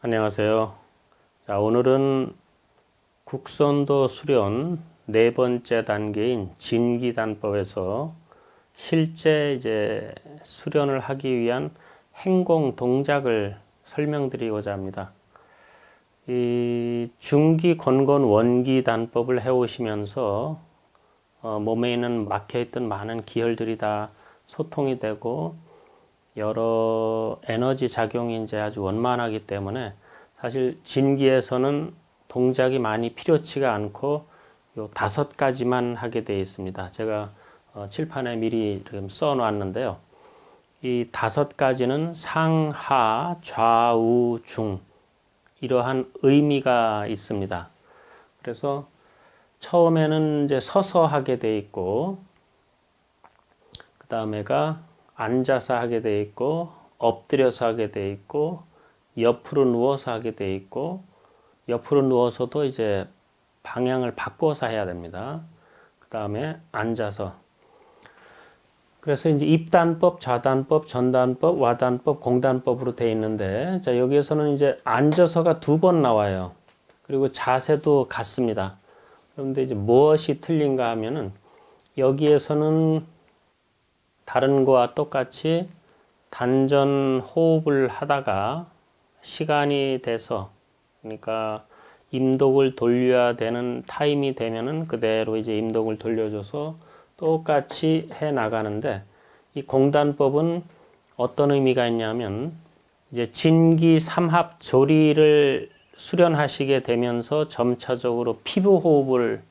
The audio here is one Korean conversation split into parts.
안녕하세요. 자, 오늘은 국선도 수련 네 번째 단계인 진기단법에서 실제 이제 수련을 하기 위한 행공 동작을 설명드리고자 합니다. 이 중기, 건건, 원기 단법을 해오시면서 몸에 있는 막혀있던 많은 기혈들이 다 소통이 되고 여러 에너지 작용이 이제 아주 원만하기 때문에 사실 진기에서는 동작이 많이 필요치가 않고 요 5가지만 하게 되어 있습니다. 제가 칠판에 미리 써 놨는데요. 이 5가지는 상하, 좌우, 중 이러한 의미가 있습니다. 그래서 처음에는 이제 서서 하게 되어 있고 그 다음에가 앉아서 하게 되어 있고 엎드려서 하게 되어 있고 옆으로 누워서 하게 되어 있고 옆으로 누워서도 이제 방향을 바꿔서 해야 됩니다. 그 다음에 앉아서. 그래서 이제 입단법, 좌단법, 전단법, 와단법, 공단법으로 되어 있는데, 자, 여기에서는 이제 앉아서가 2번 나와요. 그리고 자세도 같습니다. 그런데 이제 무엇이 틀린가 하면은 여기에서는 다른 거와 똑같이 단전 호흡을 하다가 시간이 돼서, 그러니까 임독을 돌려야 되는 타임이 되면은 그대로 이제 임독을 돌려줘서 똑같이 해 나가는데, 이 공단법은 어떤 의미가 있냐면 이제 진기 삼합 조리를 수련하시게 되면서 점차적으로 피부 호흡을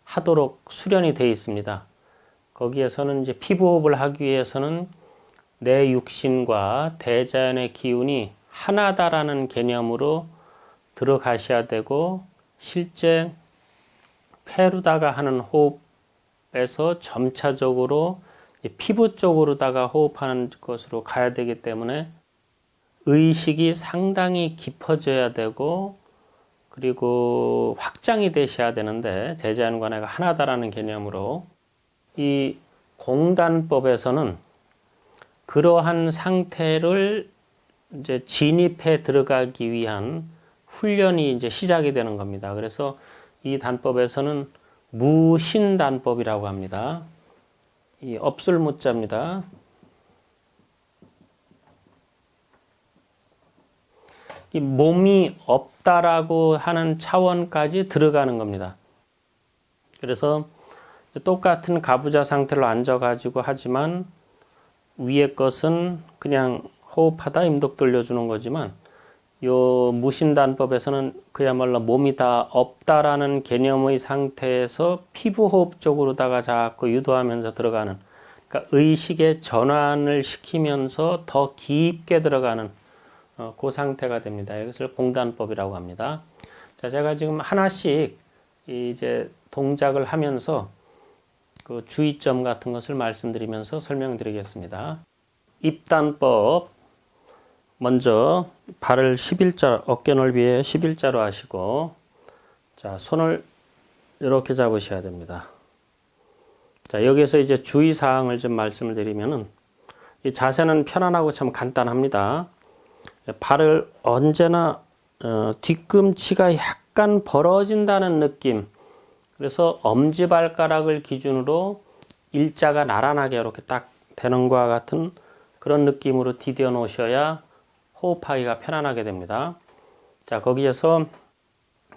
하도록 수련이 되어 있습니다. 거기에서는 이제 피부 호흡을 하기 위해서는 내 육신과 대자연의 기운이 하나다라는 개념으로 들어가셔야 되고, 실제 폐로다가 하는 호흡에서 점차적으로 피부 쪽으로다가 호흡하는 것으로 가야 되기 때문에 의식이 상당히 깊어져야 되고, 그리고 확장이 되셔야 되는데, 대자연과 내가 하나다라는 개념으로 이 공단법에서는 그러한 상태를 이제 진입해 들어가기 위한 훈련이 이제 시작이 되는 겁니다. 그래서 이 단법에서는 무신단법이라고 합니다. 이 없을 무자입니다. 이 몸이 없다라고 하는 차원까지 들어가는 겁니다. 그래서 똑같은 가부좌 상태로 앉아가지고 하지만 위에 것은 그냥 호흡하다 임독 돌려주는 거지만, 요 무신단법에서는 그야말로 몸이 다 없다라는 개념의 상태에서 피부 호흡 쪽으로다가 자꾸 유도하면서 들어가는, 그러니까 의식의 전환을 시키면서 더 깊게 들어가는 그 상태가 됩니다. 이것을 공단법이라고 합니다. 자, 제가 지금 하나씩 이제 동작을 하면서 그 주의점 같은 것을 말씀드리면서 설명드리겠습니다. 입단법, 먼저 발을 11자, 어깨 넓이에 11자로 하시고, 자, 손을 이렇게 잡으셔야 됩니다. 자, 여기서 이제 주의사항을 좀 말씀을 드리면은, 이 자세는 편안하고 참 간단합니다. 발을 언제나 뒤꿈치가 약간 벌어진다는 느낌, 그래서 엄지발가락을 기준으로 일자가 나란하게 이렇게 딱 되는 것과 같은 그런 느낌으로 디뎌 놓으셔야 호흡하기가 편안하게 됩니다. 자, 거기에서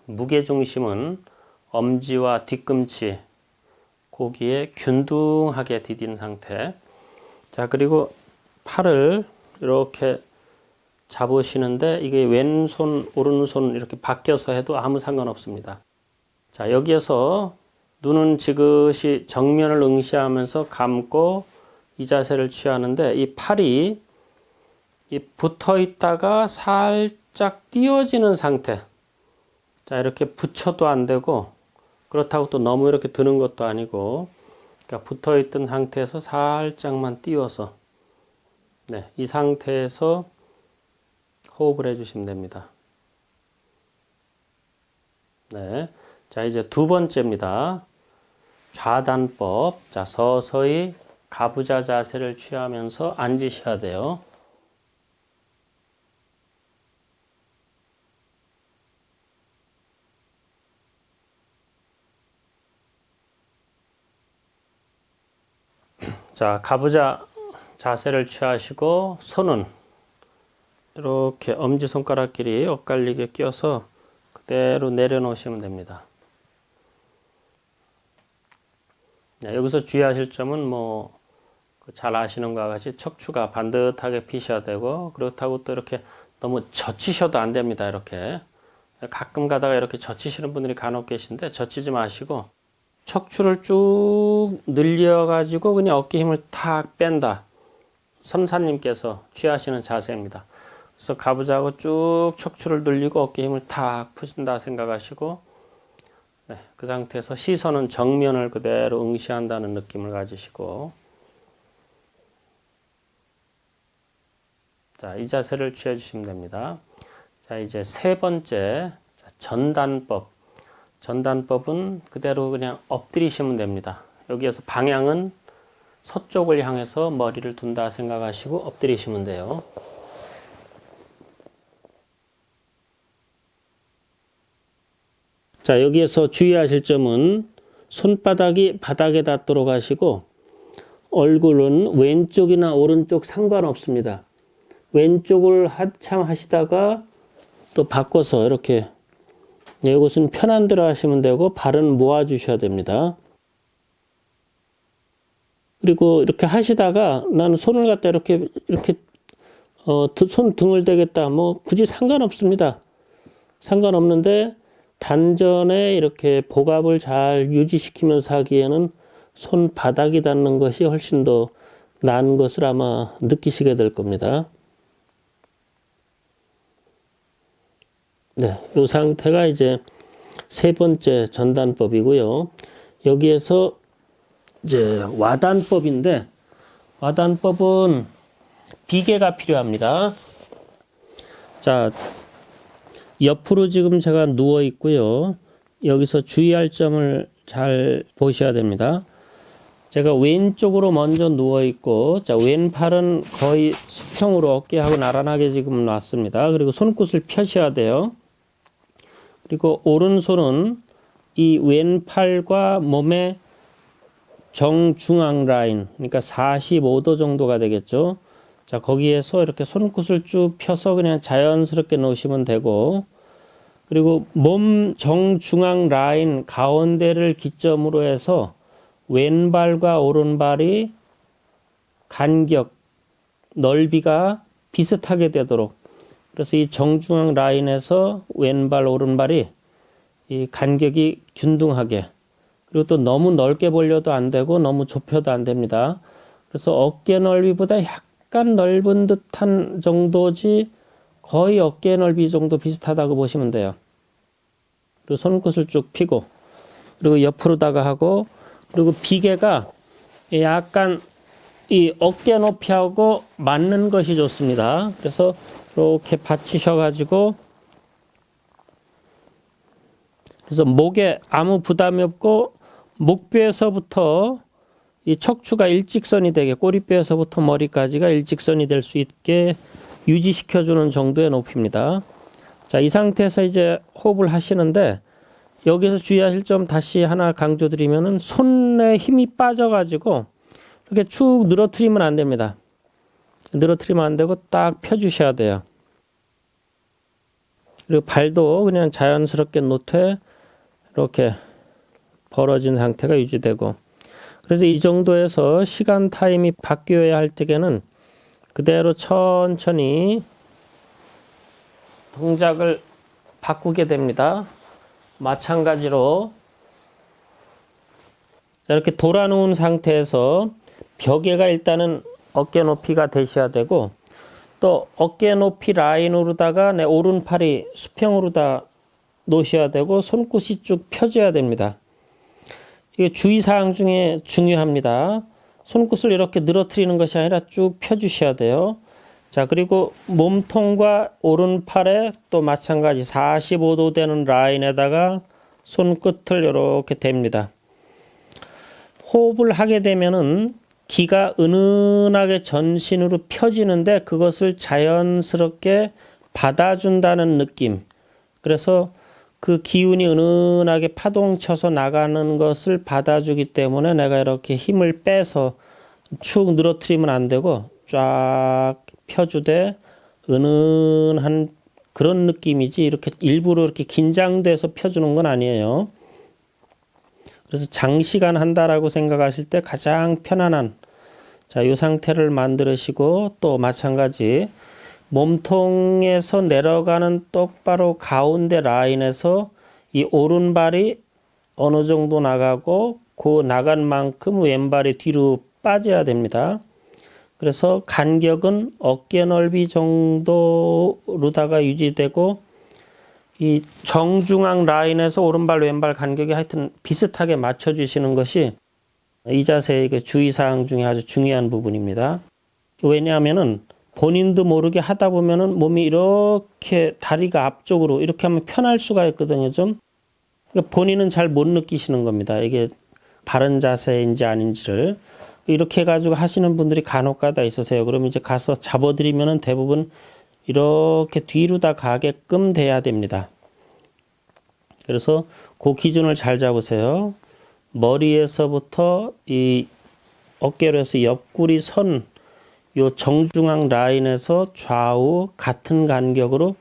무게중심은 엄지와 뒤꿈치, 거기에 균등하게 디딘 상태. 자, 그리고 팔을 이렇게 잡으시는데 이게 왼손, 오른손 이렇게 바뀌어서 해도 아무 상관없습니다. 자, 여기에서 눈은 지그시 정면을 응시하면서 감고 이 자세를 취하는데, 이 팔이 붙어 있다가 살짝 띄어지는 상태. 자, 이렇게 붙여도 안 되고, 그렇다고 또 너무 이렇게 드는 것도 아니고, 그러니까 붙어 있던 상태에서 살짝만 띄워서, 네, 이 상태에서 호흡을 해주시면 됩니다. 네. 자, 이제 2번째입니다. 좌단법. 자, 서서히 가부좌 자세를 취하면서 앉으셔야 돼요. 자, 가부좌 자세를 취하시고 손은 이렇게 엄지손가락끼리 엇갈리게 껴서 그대로 내려놓으시면 됩니다. 네, 여기서 주의하실 점은 잘 아시는 것과 같이 척추가 반듯하게 피셔야 되고, 그렇다고 또 이렇게 너무 젖히셔도 안 됩니다. 이렇게 가끔 가다가 이렇게 젖히시는 분들이 간혹 계신데 젖히지 마시고 척추를 쭉 늘려가지고 그냥 어깨 힘을 탁 뺀다. 섬사님께서 취하시는 자세입니다. 그래서 가부좌하고 쭉 척추를 늘리고 어깨 힘을 탁 푸신다 생각하시고, 네, 그 상태에서 시선은 정면을 그대로 응시한다는 느낌을 가지시고, 자, 이 자세를 취해 주시면 됩니다. 자, 이제 세 번째, 전단법. 전단법은 그대로 그냥 엎드리시면 됩니다. 여기에서 방향은 서쪽을 향해서 머리를 둔다 생각하시고 엎드리시면 돼요. 자, 여기에서 주의하실 점은 손바닥이 바닥에 닿도록 하시고 얼굴은 왼쪽이나 오른쪽 상관없습니다. 왼쪽을 한참 하시다가 또 바꿔서 이렇게, 이것은 편한 대로 하시면 되고 발은 모아 주셔야 됩니다. 그리고 이렇게 하시다가 나는 손을 갖다 이렇게 손 등을 대겠다, 굳이 상관없습니다. 상관없는데 단전에 이렇게 복압을 잘 유지시키면서 하기에는 손바닥이 닿는 것이 훨씬 더 나은 것을 아마 느끼시게 될 겁니다. 네, 이 상태가 이제 세 번째 전단법이고요. 여기에서 이제 와단법인데, 와단법은 비계가 필요합니다. 자, 옆으로 지금 제가 누워 있고요. 여기서 주의할 점을 잘 보셔야 됩니다. 제가 왼쪽으로 먼저 누워 있고, 자, 왼팔은 거의 수평으로 어깨하고 나란하게 지금 놨습니다. 그리고 손끝을 펴셔야 돼요. 그리고 오른손은 이 왼팔과 몸의 정중앙 라인, 그러니까 45도 정도가 되겠죠. 자, 거기에서 이렇게 손끝을 쭉 펴서 그냥 자연스럽게 놓으시면 되고, 그리고 몸 정중앙 라인 가운데를 기점으로 해서 왼발과 오른발이 간격, 넓이가 비슷하게 되도록, 그래서 이 정중앙 라인에서 왼발, 오른발이 이 간격이 균등하게, 그리고 또 너무 넓게 벌려도 안 되고 너무 좁혀도 안 됩니다. 그래서 어깨 넓이보다 약간 넓은 듯한 정도지 거의 어깨 넓이 정도 비슷하다고 보시면 돼요. 그리고 손끝을 쭉 펴고, 그리고 옆으로다가 하고, 그리고 비계가 약간 이 어깨 높이하고 맞는 것이 좋습니다. 그래서 이렇게 받치셔가지고, 그래서 목에 아무 부담이 없고 목뼈에서부터 이 척추가 일직선이 되게, 꼬리뼈에서부터 머리까지가 일직선이 될 수 있게 유지시켜주는 정도의 높이입니다. 자, 이 상태에서 이제 호흡을 하시는데, 여기서 주의하실 점 다시 하나 강조드리면은 손에 힘이 빠져가지고 이렇게 쭉 늘어뜨리면 안 됩니다. 늘어뜨리면 안 되고 딱 펴주셔야 돼요. 그리고 발도 그냥 자연스럽게 노퇴 이렇게 벌어진 상태가 유지되고, 그래서 이 정도에서 시간 타임이 바뀌어야 할 때에는 그대로 천천히 동작을 바꾸게 됩니다. 마찬가지로 이렇게 돌아놓은 상태에서 벽에가 일단은 어깨 높이가 되셔야 되고, 또 어깨 높이 라인으로다가 내 오른팔이 수평으로 다 놓으셔야 되고, 손끝이 쭉 펴져야 됩니다. 이게 주의사항 중에 중요합니다. 손끝을 이렇게 늘어뜨리는 것이 아니라 쭉 펴주셔야 돼요. 자, 그리고 몸통과 오른팔에 또 마찬가지 45도 되는 라인에다가 손끝을 이렇게 댑니다. 호흡을 하게 되면은 기가 은은하게 전신으로 펴지는데 그것을 자연스럽게 받아준다는 느낌. 그래서 그 기운이 은은하게 파동쳐서 나가는 것을 받아주기 때문에 내가 이렇게 힘을 빼서 축 늘어뜨리면 안 되고 쫙 펴주되 은은한 그런 느낌이지 이렇게 일부러 이렇게 긴장돼서 펴주는 건 아니에요. 그래서 장시간 한다라고 생각하실 때 가장 편안한 자, 이 상태를 만드시고 또 마찬가지 몸통에서 내려가는 똑바로 가운데 라인에서 이 오른발이 어느 정도 나가고 그 나간 만큼 왼발이 뒤로 빠져야 됩니다. 그래서 간격은 어깨 넓이 정도로다가 유지되고 이 정중앙 라인에서 오른발 왼발 간격이 하여튼 비슷하게 맞춰주시는 것이 이 자세의 그 주의사항 중에 아주 중요한 부분입니다. 왜냐하면은 본인도 모르게 하다 보면은 몸이 이렇게 다리가 앞쪽으로 이렇게 하면 편할 수가 있거든요. 좀 그러니까 본인은 잘 못 느끼시는 겁니다. 이게 바른 자세인지 아닌지를 이렇게 해가지고 하시는 분들이 간혹가다 있으세요. 그러면 이제 가서 잡아드리면은 대부분 이렇게 뒤로 다 가게끔 돼야 됩니다. 그래서 그 기준을 잘 잡으세요. 머리에서부터 이 어깨로 해서 옆구리 선 요 정중앙 라인에서 좌우 같은 간격으로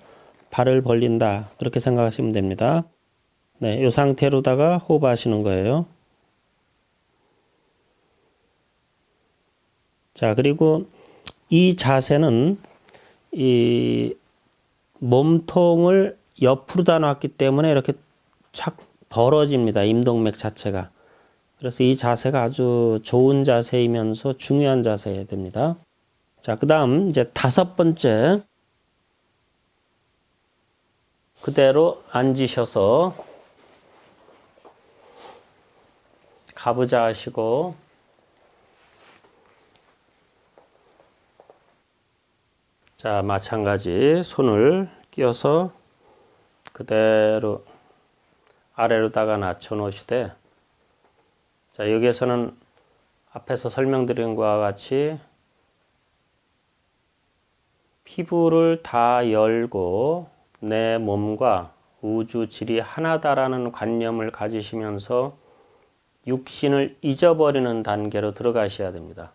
발을 벌린다. 그렇게 생각하시면 됩니다. 네, 요 상태로다가 호흡하시는 거예요. 자, 그리고 이 자세는 이 몸통을 옆으로 다 놨기 때문에 이렇게 착 벌어집니다. 임동맥 자체가. 그래서 이 자세가 아주 좋은 자세이면서 중요한 자세야 됩니다. 자, 그 다음 이제 5번째 그대로 앉으셔서 가부좌 하시고 자, 마찬가지 손을 끼워서 그대로 아래로다가 낮춰 놓으시되 자, 여기에서는 앞에서 설명드린 것과 같이 피부를 다 열고 내 몸과 우주 질이 하나다라는 관념을 가지시면서 육신을 잊어버리는 단계로 들어가셔야 됩니다.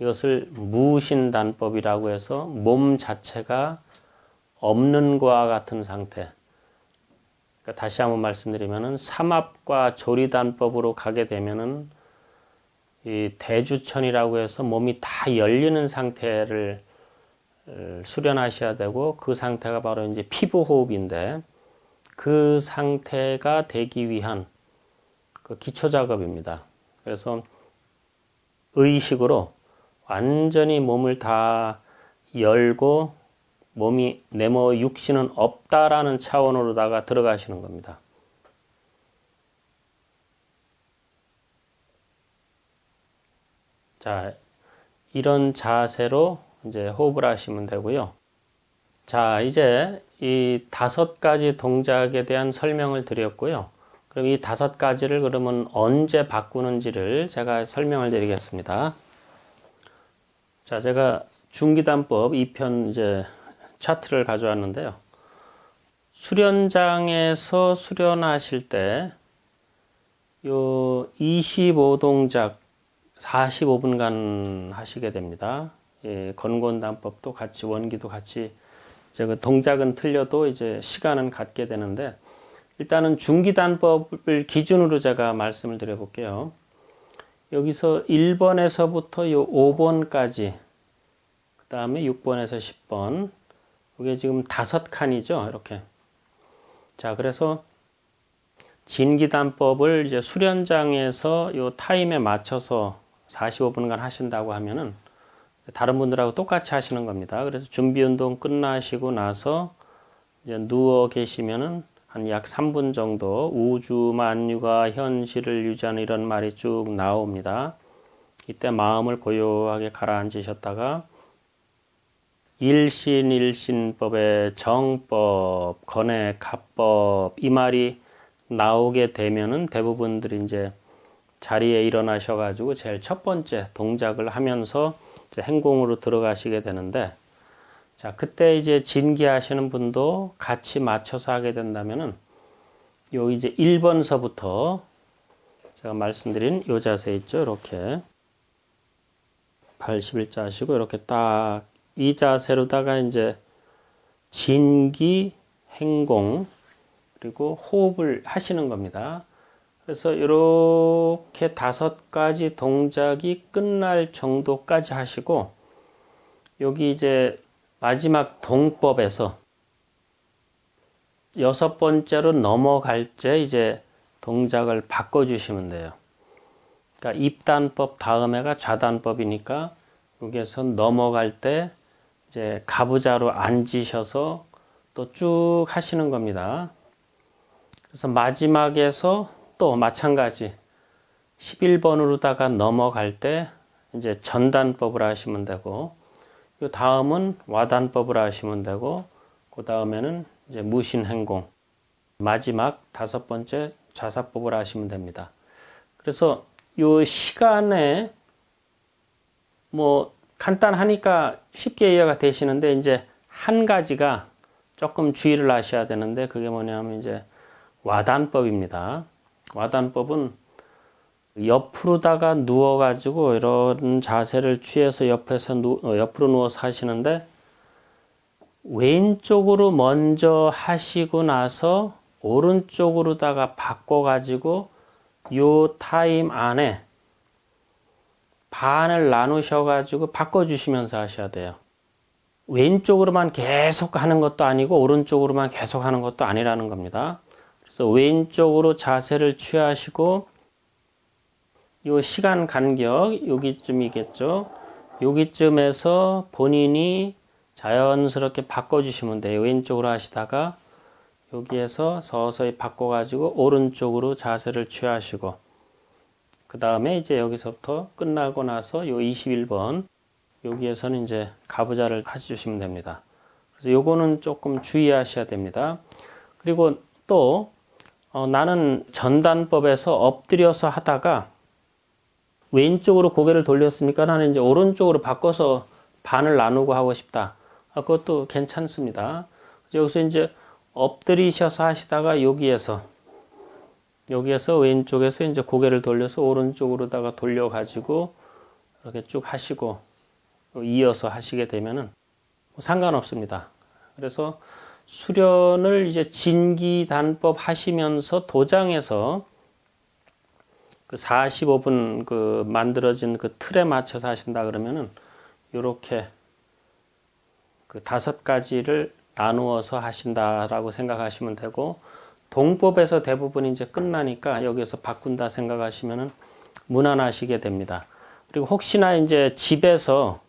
이것을 무신단법이라고 해서 몸 자체가 없는 것과 같은 상태. 그러니까 다시 한번 말씀드리면은 삼합과 조리단법으로 가게 되면은 이 대주천이라고 해서 몸이 다 열리는 상태를 수련하셔야 되고 그 상태가 바로 이제 피부 호흡인데 그 상태가 되기 위한 그 기초 작업입니다. 그래서 의식으로 완전히 몸을 다 열고 몸이 내모 육신은 없다라는 차원으로다가 들어가시는 겁니다. 자, 이런 자세로 이제 호흡을 하시면 되고요. 자, 이제 이 5가지 동작에 대한 설명을 드렸고요. 그럼 이 5가지를 그러면 언제 바꾸는지를 제가 설명을 드리겠습니다. 자, 제가 중기단법 2편 이제 차트를 가져왔는데요. 수련장에서 수련하실 때 요 25동작 45분간 하시게 됩니다. 예, 건곤단법도 같이 원기도 같이 이제 그 동작은 틀려도 이제 시간은 갖게 되는데 일단은 중기단법을 기준으로 제가 말씀을 드려볼게요. 여기서 1번에서부터 요 5번까지 그 다음에 6번에서 10번 이게 지금 5칸이죠. 이렇게. 자, 그래서 진기단법을 이제 수련장에서 요 타임에 맞춰서 45분간 하신다고 하면은 다른 분들하고 똑같이 하시는 겁니다. 그래서 준비 운동 끝나시고 나서 이제 누워 계시면은 한 약 3분 정도 우주 만유가 현실을 유지하는 이런 말이 쭉 나옵니다. 이때 마음을 고요하게 가라앉으셨다가 일신일신법의 정법, 건의 가법 이 말이 나오게 되면은 대부분들이 이제 자리에 일어나셔가지고 제일 첫 번째 동작을 하면서 이제 행공으로 들어가시게 되는데, 자, 그때 이제 진기하시는 분도 같이 맞춰서 하게 된다면은 요 이제 1번서부터 제가 말씀드린 요 자세 있죠, 이렇게. 181자 하시고 이렇게 딱 이 자세로다가 이제 진기, 행공 그리고 호흡을 하시는 겁니다. 그래서 이렇게 5가지 동작이 끝날 정도까지 하시고 여기 이제 마지막 동법에서 6번째로 넘어갈 때 이제 동작을 바꿔주시면 돼요. 그러니까 입단법 다음에가 좌단법이니까 여기에서 넘어갈 때 이제 가부좌로 앉으셔서 또 쭉 하시는 겁니다. 그래서 마지막에서 또 마찬가지 11번으로다가 넘어갈 때 이제 전단법을 하시면 되고 이 다음은 와단법을 하시면 되고 그 다음에는 이제 무신행공 마지막 5번째 좌사법을 하시면 됩니다. 그래서 이 시간에 뭐 간단하니까 쉽게 이해가 되시는데 이제 한 가지가 조금 주의를 하셔야 되는데 그게 뭐냐면 이제 와단법입니다. 와단법은 옆으로다가 누워가지고 이런 자세를 취해서 옆으로 누워서 하시는데 왼쪽으로 먼저 하시고 나서 오른쪽으로다가 바꿔가지고 요 타임 안에 반을 나누셔가지고 바꿔주시면서 하셔야 돼요. 왼쪽으로만 계속 하는 것도 아니고 오른쪽으로만 계속 하는 것도 아니라는 겁니다. 그래서 왼쪽으로 자세를 취하시고 이 시간 간격 여기쯤이겠죠. 여기쯤에서 본인이 자연스럽게 바꿔주시면 돼요. 왼쪽으로 하시다가 여기에서 서서히 바꿔가지고 오른쪽으로 자세를 취하시고 그 다음에 이제 여기서부터 끝나고 나서 요 21번 여기에서는 이제 가부좌를 해주시면 됩니다. 그래서 요거는 조금 주의하셔야 됩니다. 그리고 또 나는 전단법에서 엎드려서 하다가 왼쪽으로 고개를 돌렸으니까 나는 이제 오른쪽으로 바꿔서 반을 나누고 하고 싶다. 그것도 괜찮습니다. 여기서 이제 엎드리셔서 하시다가 여기에서 왼쪽에서 이제 고개를 돌려서 오른쪽으로다가 돌려가지고 이렇게 쭉 하시고 이어서 하시게 되면은 상관없습니다. 그래서 수련을 이제 진기단법 하시면서 도장에서 그 45분 그 만들어진 그 틀에 맞춰서 하신다 그러면은 요렇게 그 5가지를 나누어서 하신다라고 생각하시면 되고 동법에서 대부분 이제 끝나니까 여기서 바꾼다 생각하시면은 무난하시게 됩니다. 그리고 혹시나 이제 집에서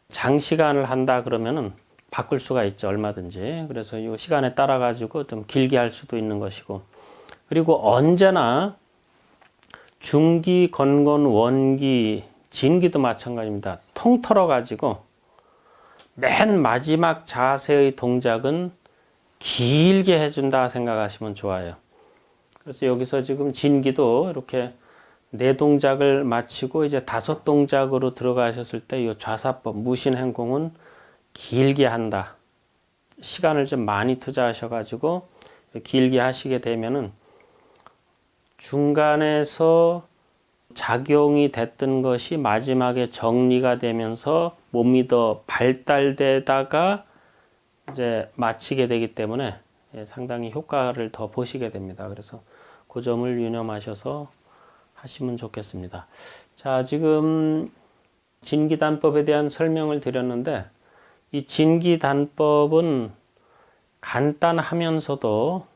장시간을 한다 그러면은 바꿀 수가 있죠. 얼마든지. 그래서 이 시간에 따라 가지고 좀 길게 할 수도 있는 것이고 그리고 언제나 중기, 건건, 원기, 진기도 마찬가지입니다. 통틀어 가지고 맨 마지막 자세의 동작은 길게 해준다 생각하시면 좋아요. 그래서 여기서 지금 진기도 이렇게 4동작을 마치고 이제 5동작으로 들어가셨을 때 이 좌사법 무신행공은 길게 한다. 시간을 좀 많이 투자하셔가지고 길게 하시게 되면은 중간에서 작용이 됐던 것이 마지막에 정리가 되면서 몸이 더 발달되다가 이제 마치게 되기 때문에 상당히 효과를 더 보시게 됩니다. 그래서 그 점을 유념하셔서 하시면 좋겠습니다. 자, 지금 진기단법에 대한 설명을 드렸는데 이 진기단법은 간단하면서도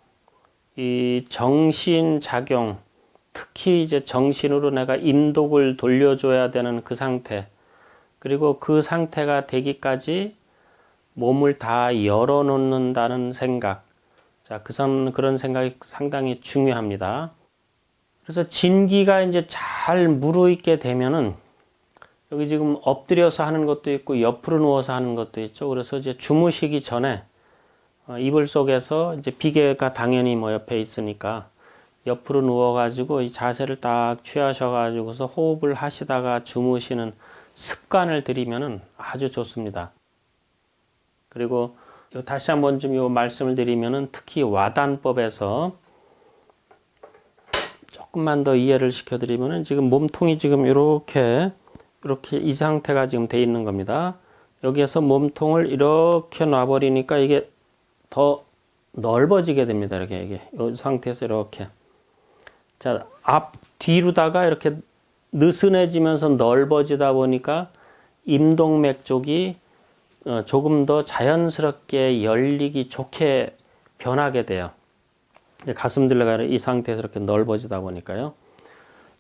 이 정신작용, 특히 이제 정신으로 내가 임독을 돌려줘야 되는 그 상태, 그리고 그 상태가 되기까지 몸을 다 열어놓는다는 생각. 자, 그런 생각이 상당히 중요합니다. 그래서 진기가 이제 잘 무르익게 되면은 여기 지금 엎드려서 하는 것도 있고 옆으로 누워서 하는 것도 있죠. 그래서 이제 주무시기 전에 이불 속에서 이제 비계가 당연히 뭐 옆에 있으니까 옆으로 누워가지고 이 자세를 딱 취하셔가지고서 호흡을 하시다가 주무시는 습관을 들이면은 아주 좋습니다. 그리고 다시 한번 좀 요 말씀을 드리면은 특히 와단법에서 조금만 더 이해를 시켜드리면은 지금 몸통이 지금 이렇게 이렇게 이 상태가 지금 돼 있는 겁니다. 여기에서 몸통을 이렇게 놔버리니까 이게 더 넓어지게 됩니다. 이렇게 이게 이 상태에서 이렇게 자, 앞 뒤로다가 이렇게 느슨해지면서 넓어지다 보니까 임동맥 쪽이 조금 더 자연스럽게 열리기 좋게 변하게 돼요. 가슴 들레가 이 상태에서 이렇게 넓어지다 보니까요.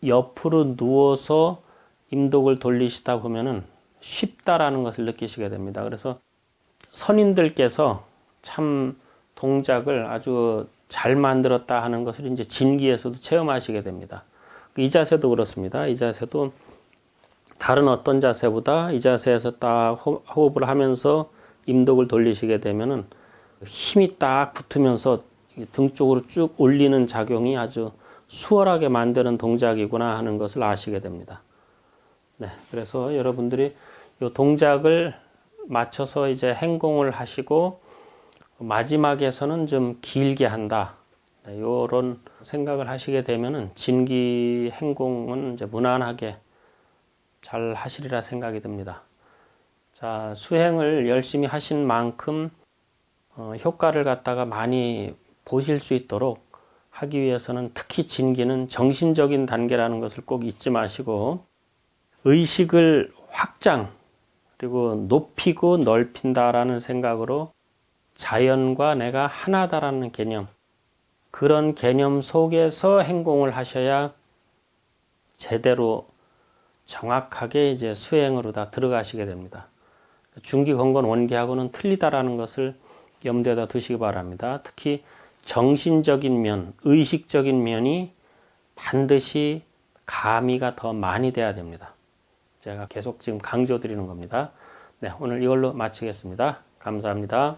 옆으로 누워서 임독을 돌리시다 보면은 쉽다라는 것을 느끼시게 됩니다. 그래서 선인들께서 참 동작을 아주 잘 만들었다 하는 것을 이제 진기에서도 체험하시게 됩니다. 이 자세도 그렇습니다. 이 자세도 다른 어떤 자세보다 이 자세에서 딱 호흡을 하면서 임독을 돌리시게 되면은 힘이 딱 붙으면서 등 쪽으로 쭉 올리는 작용이 아주 수월하게 만드는 동작이구나 하는 것을 아시게 됩니다. 네, 그래서 여러분들이 이 동작을 맞춰서 이제 행공을 하시고 마지막에서는 좀 길게 한다. 네, 이런 생각을 하시게 되면은 진기 행공은 이제 무난하게 잘 하시리라 생각이 듭니다. 자, 수행을 열심히 하신 만큼 효과를 갖다가 많이 보실 수 있도록 하기 위해서는 특히 진기는 정신적인 단계라는 것을 꼭 잊지 마시고 의식을 확장 그리고 높이고 넓힌다라는 생각으로 자연과 내가 하나다라는 개념, 그런 개념 속에서 행공을 하셔야 제대로 정확하게 이제 수행으로 다 들어가시게 됩니다. 중기건건 원기하고는 틀리다라는 것을 염두에다 두시기 바랍니다. 특히 정신적인 면, 의식적인 면이 반드시 가미가 더 많이 돼야 됩니다. 제가 계속 지금 강조드리는 겁니다. 네, 오늘 이걸로 마치겠습니다. 감사합니다.